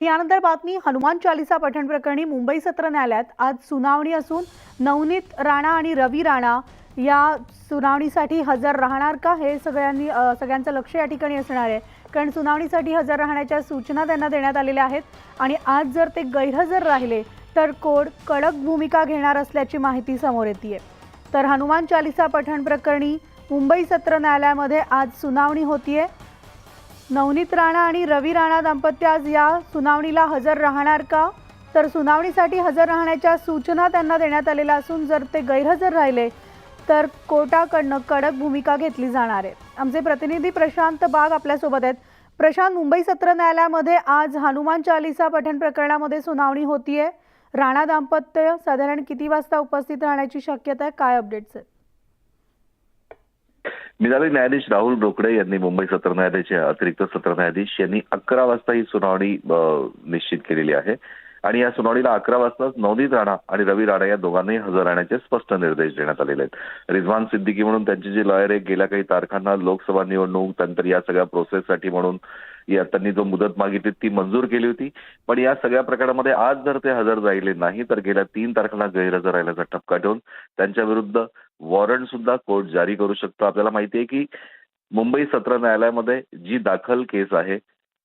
यानंतर बातमी हनुमान चालीसा पठण प्रकरणी मुंबई सत्र न्यायालयात आज सुनावणी असून नवनीत राणा आणि रवी राणा या सुनावणीसाठी हजर राहणार का हे सगळ्यांचं लक्ष या ठिकाणी असणार आहे। कारण सुनावणीसाठी हजर राहण्याच्या सूचना त्यांना देण्यात आलेल्या आहेत आणि आज जर ते गैरहजर राहिले तर कोर्ट कडक भूमिका घेणार असल्याची माहिती समोर येते। तर हनुमान चालीसा पठण प्रकरणी मुंबई सत्र न्यायालयामध्ये आज सुनावणी होतीये। नवनीत राणा आणि रवी राणा दाम्पत्य आज या सुनावणीला हजर राहणार का, तर सुनावणीसाठी हजर राहण्याच्या सूचना त्यांना देण्यात आलेल्या असून जर ते गैरहजर राहिले तर कोर्टाकडून कडक भूमिका घेतली जाणार आहे। आमचे प्रतिनिधी प्रशांत बाग आपल्यासोबत आहेत। प्रशांत, मुंबई सत्र न्यायालयामध्ये आज हनुमान चालीसा पठण प्रकरणामध्ये सुनावणी होतीये। राणा दाम्पत्य साधारण किती वाजता उपस्थित राहण्याची शक्यता आहे, काय अपडेट्स आहेत? मिनाली, न्यायाधीश राहुल रोकडे यांनी मुंबई सत्र न्यायालयाचे अतिरिक्त सत्र न्यायाधीश यांनी 11 वाजता ही सुनावणी निश्चित केलेली आहे आणि या सुनावणीला 11 वाजताच नवनीत राणा आणि रवी राणा या दोघांनाही हजर राहण्याचे स्पष्ट निर्देश देण्यात आलेले आहेत। रिजवान सिद्दीकी म्हणून त्यांचे जे लॉयर आहे, गेल्या काही तारखांना लोकसभा निवडणूक त्यानंतर या सगळ्या प्रोसेससाठी म्हणून या त्यांनी जो मुदत मागितली ती मंजूर केली होती, पण या सगळ्या प्रकरणामध्ये आज जर ते हजर राहिले नाही तर गेल्या 3 तारखेला गैरहजर राहिल्याचा ठपका ठेवून त्यांच्या विरुद्ध वॉरंट सुद्धा कोर्ट जारी करू शकतो। आपल्याला माहिती आहे की मुंबई सत्र न्यायालयामध्ये जी दाखल केस आहे,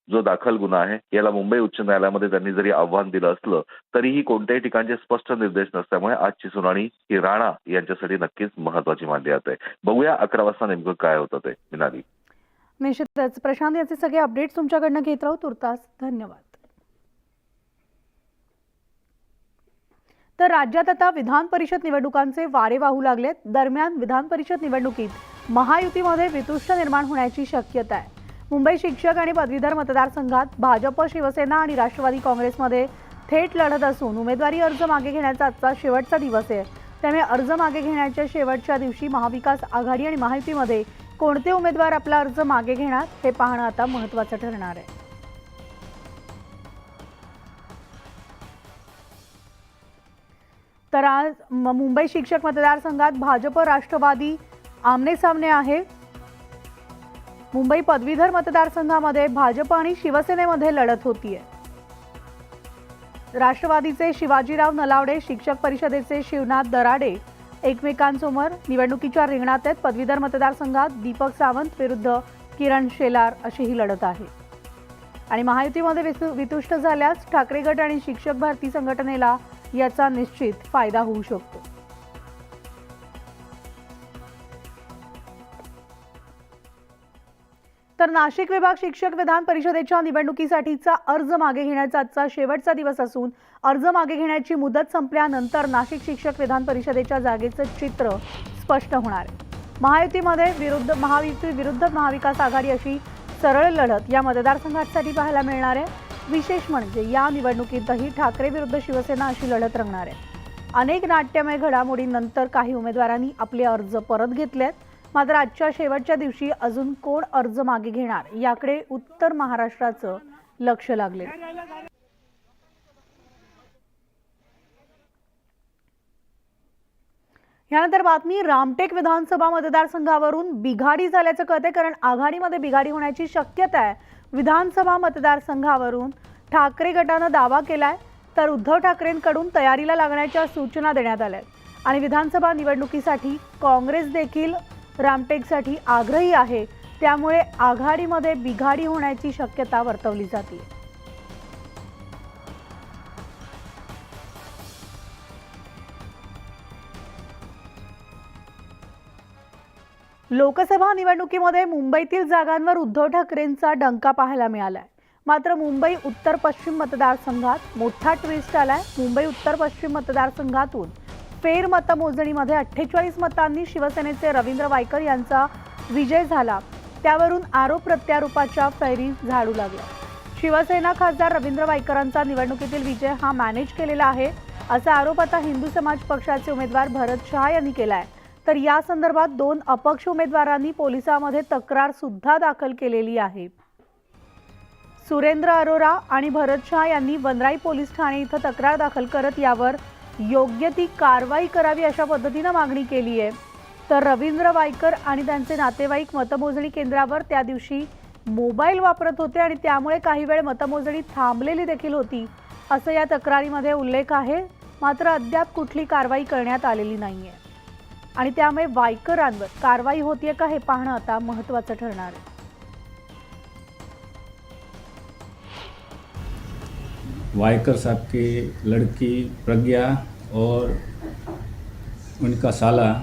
जो दाखल गुन्हा आहे, याला मुंबई उच्च न्यायालयामध्ये त्यांनी जरी आव्हान दिलं असलं तरीही कोणत्याही ठिकाणचे स्पष्ट निर्देश नसल्यामुळे आजची सुनावणी ही राणा यांच्यासाठी नक्कीच महत्त्वाची मानली जाते। बघूया 11 वाजता नेमकं काय होतं ते। मिनाली, निश्चितच प्रशांत, याचे सगळे अपडेट्स तुमच्याकडनं घेत राहू। तुर्तास धन्यवाद। तर राज्यात आता विधान परिषद निवडणुकांचे वारे वाहू लागलेत। दरम्यान विधान परिषद निवडणुकीत महायुतीमध्ये वितुष्ट निर्माण होण्याची शक्यता आहे। मुंबई शिक्षक आणि पदवीधर मतदारसंघात भाजप, शिवसेना आणि राष्ट्रवादी काँग्रेसमध्ये थेट लढत असून उमेदवारी अर्ज मागे घेण्याचा आजचा शेवटचा दिवस आहे। त्यामुळे अर्ज मागे घेण्याच्या शेवटच्या दिवशी महाविकास आघाडी आणि महायुतीमध्ये कोणते उमेदवार आपला अर्ज मागे घेणार हे पाहणं आता महत्त्वाचं ठरणार आहे। तर आज मुंबई शिक्षक मतदारसंघात भाजप राष्ट्रवादी आमने सामने आहे। मुंबई पदवीधर मतदारसंघामध्ये भाजप आणि शिवसेनेमध्ये लढत होतीये। राष्ट्रवादीचे शिवाजीराव नलावडे, शिक्षक परिषदेचे शिवनाथ दराडे एकमेकांसमोर निवडणुकीच्या रिंगणात आहेत। पदवीधर मतदारसंघात दीपक सावंत विरुद्ध किरण शेलार अशी ही लढत आहे आणि महायुतीमध्ये वितुष्ट झाल्यास ठाकरे गट आणि शिक्षक भारती संघटनेला याचा निश्चित फायदा होऊ शकतो। तर नाशिक विभाग शिक्षक विधान परिषदेच्या निवडणुकीसाठीचा अर्ज मागे घेण्याचा आजचा शेवटचा दिवस असून अर्ज मागे घेण्याची मुदत संपल्यानंतर नाशिक शिक्षक विधान परिषदेच्या जागेचं चित्र स्पष्ट होणार आहे। महायुती विरुद्ध महाविकास आघाडी अशी सरळ लढत या मतदारसंघासाठी पाहायला मिळणार आहे। विशेष म्हणजे या निवडणुकीतही ठाकरे विरुद्ध शिवसेना अशी लढत रंगणार आहे। अनेक नाट्यमय घडामोडींनंतर काही उमेदवारांनी आपले अर्ज परत घेतलेत, मात्र आजच्या शेवटच्या दिवशी अजून कोण अर्ज मागे घेणार याकडे उत्तर महाराष्ट्राचं लक्ष लागले। यानंतर बातमी रामटेक विधानसभा मतदारसंघावरून बिघाडी झाल्याचं कळते, कारण आघाडीमध्ये बिघाडी होण्याची शक्यता आहे। विधानसभा मतदारसंघावरून ठाकरे गटानं दावा केलाय, तर उद्धव ठाकरेंकडून तयारीला लागण्याच्या सूचना देण्यात आल्या आणि विधानसभा निवडणुकीसाठी काँग्रेस देखील रामटेकसाठी आग्रही आहे। त्यामुळे आघाडीमध्ये बिघाडी होण्याची शक्यता वर्तवली जाते। लोकसभा निवडणुकीमध्ये मुंबईतील जागांवर उद्धव ठाकरेंचा डंका पाहायला मिळालाय, मात्र मुंबई उत्तर पश्चिम मतदारसंघात मोठा ट्विस्ट आलाय। मुंबई उत्तर पश्चिम मतदारसंघातून फेर मतमोजणीमध्ये 48 मतांनी शिवसेनेचे रवींद्र वायकर यांचा विजय झाला, त्यावरून आरोप प्रत्यारोपाच्या फैरी झाडू लागल्या। शिवसेना खासदार रवींद्र वायकरांचा निवडणुकीतील विजय हा मॅनेज केलेला आहे असा आरोप आता हिंदू समाज पक्षाचे उमेदवार भरत शहा यांनी केलाय। तर या संदर्भात 2 अपक्ष उमेदवारांनी पोलिसांमध्ये तक्रार सुद्धा दाखल केलेली आहे। सुरेंद्र अरोरा आणि भरत शहा यांनी वनराई पोलीस ठाणे इथं तक्रार दाखल करत यावर योग्य ती कारवाई करावी अशा पद्धतीने मागणी केली आहे। तर रवींद्र वायकर आणि त्यांचे नातेवाईक मतमोजणी केंद्रावर त्या दिवशी मोबाईल वापरत होते आणि त्यामुळे काही वेळ मतमोजणी थांबलेली देखील होती, असं या तक्रारीमध्ये उल्लेख आहे. मात्र अद्याप कुठली कारवाई करण्यात आलेली नाहीये आणि त्यामुळे वायकरांवर कारवाई होतीये का हे पाहणं आता महत्त्वाचं ठरणार आहे. वायकर साहब की लड़की प्रज्ञा और उनका साला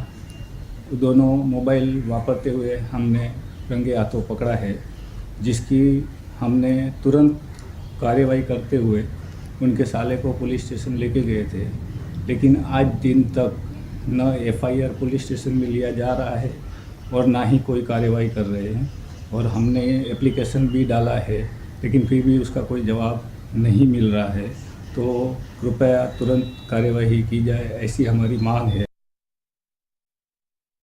दोनों मोबाइल वापरते हुए हमने रंगे हाथों पकड़ा है, जिसकी हमने तुरंत कार्रवाई करते हुए उनके साले को पुलिस स्टेशन लेके गए थे। लेकिन आज दिन तक न एफआईआर पुलिस स्टेशन में लिया जा रहा है और ना ही कोई कार्रवाई कर रहे हैं, और हमने एप्लीकेशन भी डाला है लेकिन फिर भी उसका कोई जवाब नहीं मिल रहा है। तो कृपया तुरंत कार्यवाही की जाए, ऐसी हमारी मांग है।